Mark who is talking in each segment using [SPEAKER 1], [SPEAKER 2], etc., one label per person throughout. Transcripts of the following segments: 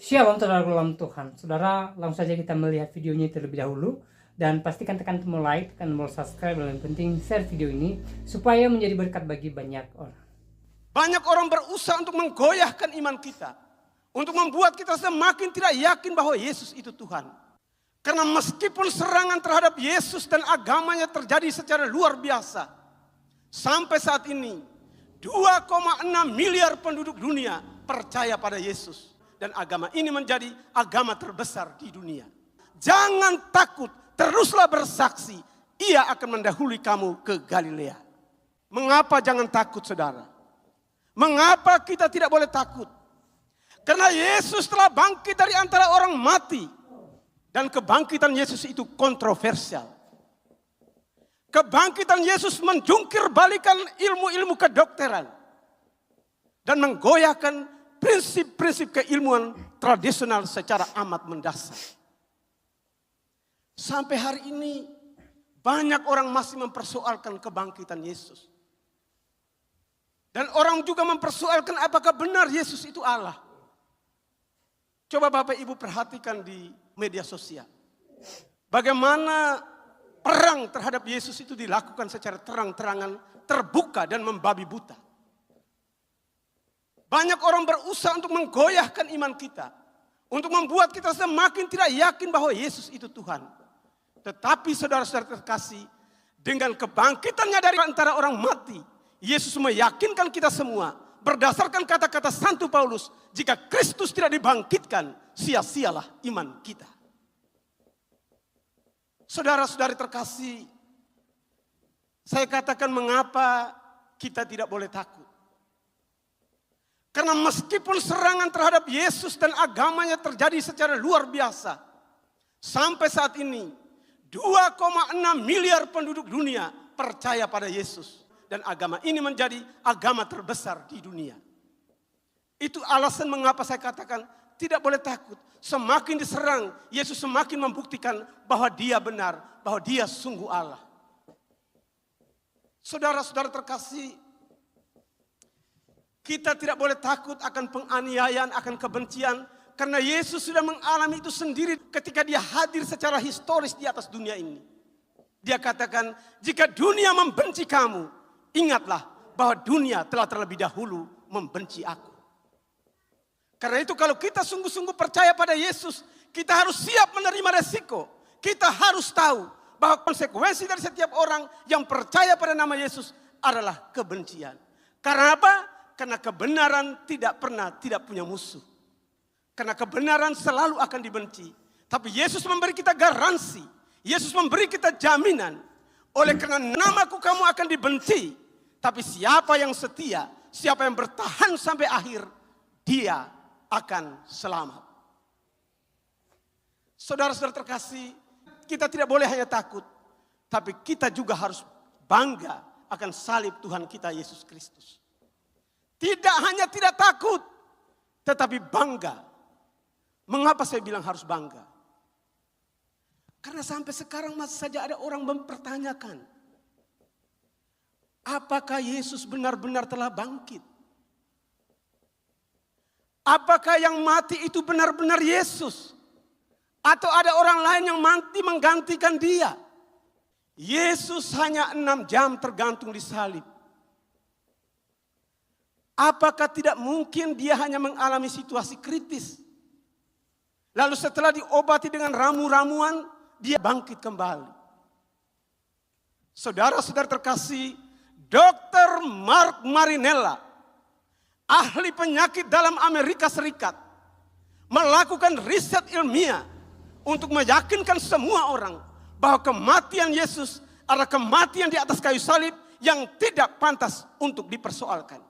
[SPEAKER 1] Shalom saudara dalam Tuhan. Saudara, langsung saja kita melihat videonya terlebih dahulu. Dan pastikan tekan tombol like, tekan tombol subscribe, dan yang penting share video ini supaya menjadi berkat bagi banyak orang.
[SPEAKER 2] Banyak orang berusaha untuk menggoyahkan iman kita. Untuk membuat kita semakin tidak yakin bahwa Yesus itu Tuhan. Karena meskipun serangan terhadap Yesus dan agamanya terjadi secara luar biasa. Sampai saat ini 2,6 miliar penduduk dunia percaya pada Yesus. Dan agama ini menjadi agama terbesar di dunia. Jangan takut, teruslah bersaksi. Ia akan mendahului kamu ke Galilea. Mengapa jangan takut, saudara? Mengapa kita tidak boleh takut? Karena Yesus telah bangkit dari antara orang mati. Dan kebangkitan Yesus itu kontroversial. Kebangkitan Yesus menjungkir balikan ilmu-ilmu kedokteran. Dan menggoyahkan prinsip-prinsip keilmuan tradisional secara amat mendasar. Sampai hari ini banyak orang masih mempersoalkan kebangkitan Yesus. Dan orang juga mempersoalkan apakah benar Yesus itu Allah. Coba Bapak Ibu perhatikan di media sosial. Bagaimana perang terhadap Yesus itu dilakukan secara terang-terangan, terbuka dan membabi buta. Banyak orang berusaha untuk menggoyahkan iman kita. Untuk membuat kita semakin tidak yakin bahwa Yesus itu Tuhan. Tetapi saudara-saudara terkasih, dengan kebangkitannya dari antara orang mati, Yesus meyakinkan kita semua, berdasarkan kata-kata Santo Paulus, jika Kristus tidak dibangkitkan, sia-sialah iman kita. Saudara-saudari terkasih, saya katakan mengapa kita tidak boleh takut. Karena meskipun serangan terhadap Yesus dan agamanya terjadi secara luar biasa. Sampai saat ini 2,6 miliar penduduk dunia percaya pada Yesus. Dan agama ini menjadi agama terbesar di dunia. Itu alasan mengapa saya katakan tidak boleh takut. Semakin diserang, Yesus semakin membuktikan bahwa dia benar, bahwa dia sungguh Allah. Saudara-saudara terkasih, kita tidak boleh takut akan penganiayaan, akan kebencian. Karena Yesus sudah mengalami itu sendiri ketika dia hadir secara historis di atas dunia ini. Dia katakan, jika dunia membenci kamu, ingatlah bahwa dunia telah terlebih dahulu membenci aku. Karena itu kalau kita sungguh-sungguh percaya pada Yesus, kita harus siap menerima resiko. Kita harus tahu bahwa konsekuensi dari setiap orang yang percaya pada nama Yesus adalah kebencian. Karena apa? Karena kebenaran tidak pernah tidak punya musuh. Karena kebenaran selalu akan dibenci. Tapi Yesus memberi kita garansi. Yesus memberi kita jaminan. Oleh karena namaku kamu akan dibenci. Tapi siapa yang setia, siapa yang bertahan sampai akhir, dia akan selamat. Saudara-saudara terkasih, kita tidak boleh hanya takut. Tapi kita juga harus bangga akan salib Tuhan kita Yesus Kristus. Tidak hanya tidak takut, tetapi bangga. Mengapa saya bilang harus bangga? Karena sampai sekarang masih saja ada orang mempertanyakan, apakah Yesus benar-benar telah bangkit? Apakah yang mati itu benar-benar Yesus? Atau ada orang lain yang mati menggantikan dia? Yesus hanya 6 jam tergantung di salib. Apakah tidak mungkin dia hanya mengalami situasi kritis? Lalu setelah diobati dengan ramu-ramuan, dia bangkit kembali. Saudara-saudara terkasih, Dr. Mark Marinella, ahli penyakit dalam Amerika Serikat, melakukan riset ilmiah untuk meyakinkan semua orang bahwa kematian Yesus adalah kematian di atas kayu salib yang tidak pantas untuk dipersoalkan.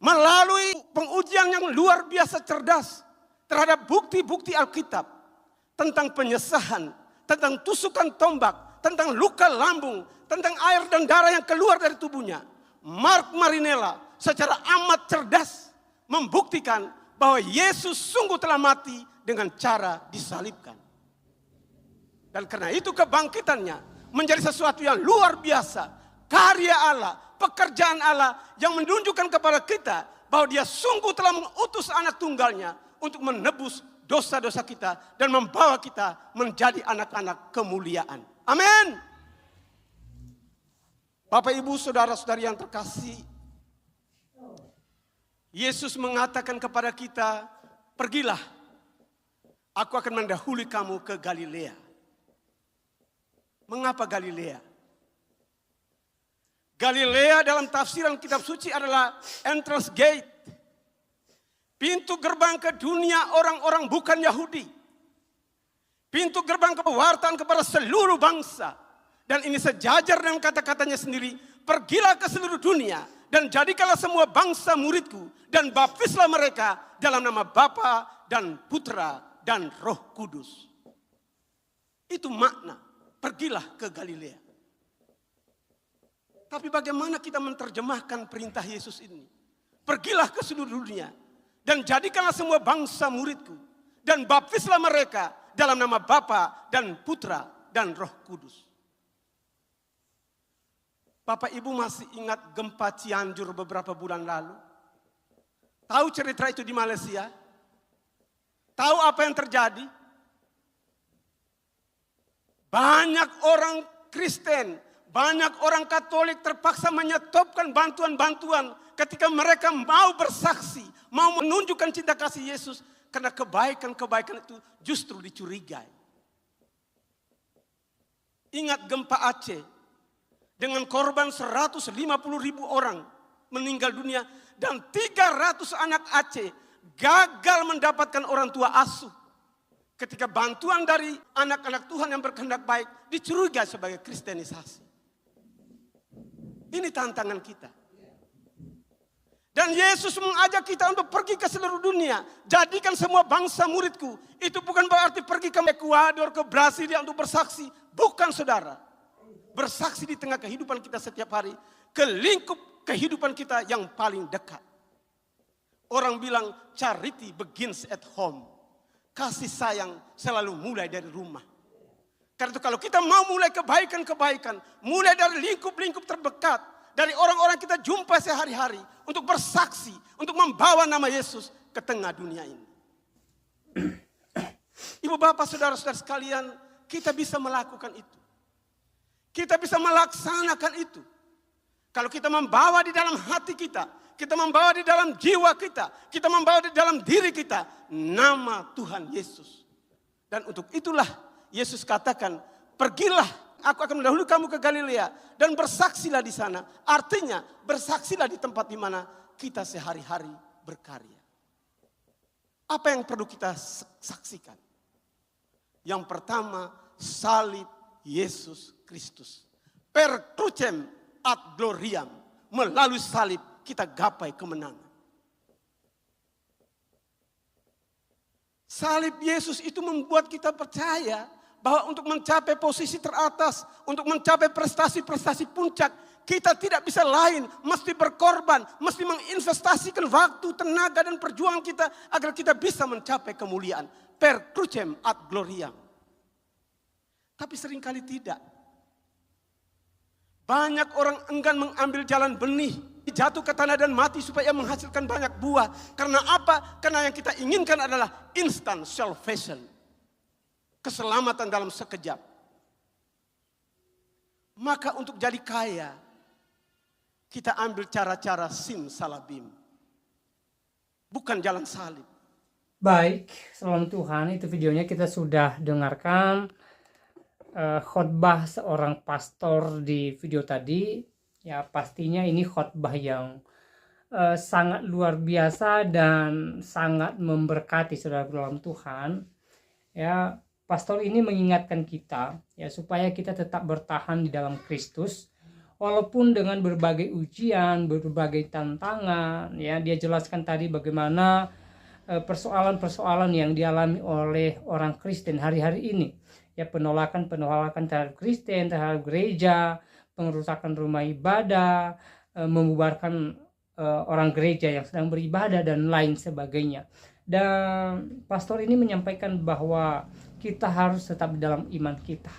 [SPEAKER 2] Melalui pengujian yang luar biasa cerdas terhadap bukti-bukti Alkitab tentang penyesahan, tentang tusukan tombak, tentang luka lambung, tentang air dan darah yang keluar dari tubuhnya, Mark Marinella secara amat cerdas membuktikan bahwa Yesus sungguh telah mati dengan cara disalibkan. Dan karena itu kebangkitannya menjadi sesuatu yang luar biasa, karya Allah, pekerjaan Allah yang menunjukkan kepada kita bahwa dia sungguh telah mengutus anak tunggalnya untuk menebus dosa-dosa kita dan membawa kita menjadi anak-anak kemuliaan. Amin. Bapak, Ibu, saudara-saudari yang terkasih, Yesus mengatakan kepada kita, pergilah, aku akan mendahului kamu ke Galilea. Mengapa Galilea? Galilea dalam tafsiran kitab suci adalah entrance gate. Pintu gerbang ke dunia orang-orang bukan Yahudi. Pintu gerbang kewartaan kepada seluruh bangsa. Dan ini sejajar dengan kata-katanya sendiri. Pergilah ke seluruh dunia dan jadikanlah semua bangsa muridku. Dan baptislah mereka dalam nama Bapa dan Putra dan Roh Kudus. Itu makna, pergilah ke Galilea. Tapi bagaimana kita menerjemahkan perintah Yesus ini? Pergilah ke seluruh dunia dan jadikanlah semua bangsa muridku. Dan baptislah mereka dalam nama Bapa dan Putra dan Roh Kudus. Bapak Ibu masih ingat gempa Cianjur beberapa bulan lalu? Tahu cerita itu di Malaysia? Tahu apa yang terjadi? Banyak orang Kristen, banyak orang Katolik terpaksa menyetopkan bantuan-bantuan ketika mereka mau bersaksi, mau menunjukkan cinta kasih Yesus, karena kebaikan-kebaikan itu justru dicurigai. Ingat gempa Aceh dengan korban 150.000 orang meninggal dunia dan 300 anak Aceh gagal mendapatkan orang tua asuh. Ketika bantuan dari anak-anak Tuhan yang berkehendak baik dicurigai sebagai kristenisasi. Ini tantangan kita. Dan Yesus mengajak kita untuk pergi ke seluruh dunia. Jadikan semua bangsa muridku. Itu bukan berarti pergi ke Ekuador, ke Brasilia untuk bersaksi. Bukan, saudara. Bersaksi di tengah kehidupan kita setiap hari. Ke lingkup kehidupan kita yang paling dekat. Orang bilang charity begins at home. Kasih sayang selalu mulai dari rumah. Karena itu kalau kita mau mulai kebaikan-kebaikan, mulai dari lingkup-lingkup terdekat, dari orang-orang kita jumpa sehari-hari, untuk bersaksi, untuk membawa nama Yesus ke tengah dunia ini. Ibu bapak saudara-saudara sekalian, kita bisa melakukan itu. Kita bisa melaksanakan itu. Kalau kita membawa di dalam hati kita membawa di dalam jiwa kita membawa di dalam diri kita nama Tuhan Yesus. Dan untuk itulah Yesus katakan, pergilah, aku akan mendahului kamu ke Galilea dan bersaksilah di sana. Artinya bersaksilah di tempat di mana kita sehari-hari berkarya. Apa yang perlu kita saksikan? Yang pertama, salib Yesus Kristus. Per crucem ad gloriam. Melalui salib kita gapai kemenangan. Salib Yesus itu membuat kita percaya bahwa untuk mencapai posisi teratas, untuk mencapai prestasi-prestasi puncak, kita tidak bisa lain, mesti berkorban, mesti menginvestasikan waktu, tenaga dan perjuangan kita agar kita bisa mencapai kemuliaan. Per crucem ad gloriam. Tapi seringkali tidak. Banyak orang enggan mengambil jalan benih, jatuh ke tanah dan mati supaya menghasilkan banyak buah. Karena apa? Karena yang kita inginkan adalah instant salvation. Keselamatan dalam sekejap. Maka untuk jadi kaya, kita ambil cara-cara simsalabim. Bukan jalan salib.
[SPEAKER 1] Baik, salam Tuhan, itu videonya kita sudah dengarkan khotbah seorang pastor di video tadi. Ya pastinya ini khotbah yang sangat luar biasa dan sangat memberkati saudara dalam Tuhan. Ya, pastor ini mengingatkan kita ya supaya kita tetap bertahan di dalam Kristus walaupun dengan berbagai ujian, berbagai tantangan. Ya, dia jelaskan tadi bagaimana persoalan-persoalan yang dialami oleh orang Kristen hari-hari ini. Ya, penolakan terhadap Kristen, terhadap gereja, pengerusakan rumah ibadah, membubarkan orang gereja yang sedang beribadah dan lain sebagainya. Dan pastor ini menyampaikan bahwa kita harus tetap di dalam iman kita.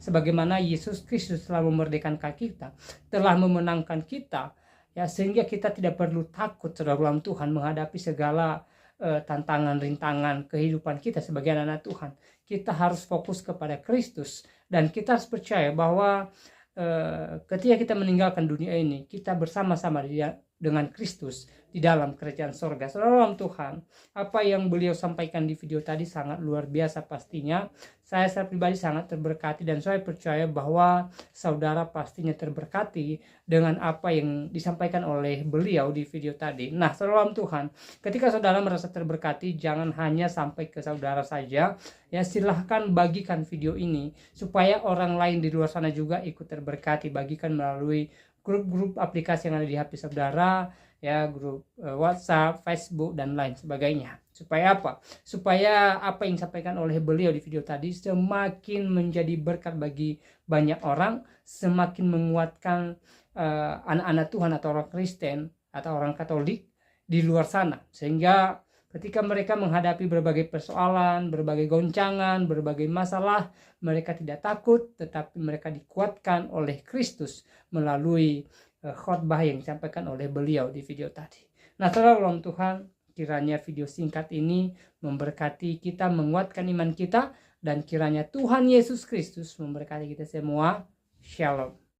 [SPEAKER 1] Sebagaimana Yesus Kristus telah memerdekakan kita, telah memenangkan kita, ya sehingga kita tidak perlu takut saudara dalam Tuhan menghadapi segala tantangan, rintangan kehidupan kita sebagai anak Tuhan, kita harus fokus kepada Kristus, dan kita harus percaya bahwa ketika kita meninggalkan dunia ini, kita bersama-sama dengan Kristus di dalam kerajaan sorga. Saudara Tuhan, apa yang beliau sampaikan di video tadi sangat luar biasa pastinya. Saya secara pribadi sangat terberkati, dan saya percaya bahwa saudara pastinya terberkati dengan apa yang disampaikan oleh beliau di video tadi. Nah, saudara Tuhan, ketika saudara merasa terberkati, jangan hanya sampai ke saudara saja. Ya, silahkan bagikan video ini supaya orang lain di luar sana juga ikut terberkati. Bagikan melalui grup-grup aplikasi yang ada di HP saudara, ya, grup WhatsApp, Facebook, dan lain sebagainya. Supaya apa? Supaya apa yang disampaikan oleh beliau di video tadi semakin menjadi berkat bagi banyak orang, semakin menguatkan anak-anak Tuhan atau orang Kristen atau orang Katolik di luar sana, sehingga ketika mereka menghadapi berbagai persoalan, berbagai goncangan, berbagai masalah, mereka tidak takut, tetapi mereka dikuatkan oleh Kristus melalui khotbah yang disampaikan oleh beliau di video tadi. Nah, saudara Tuhan, kiranya video singkat ini memberkati kita, menguatkan iman kita, dan kiranya Tuhan Yesus Kristus memberkati kita semua. Shalom.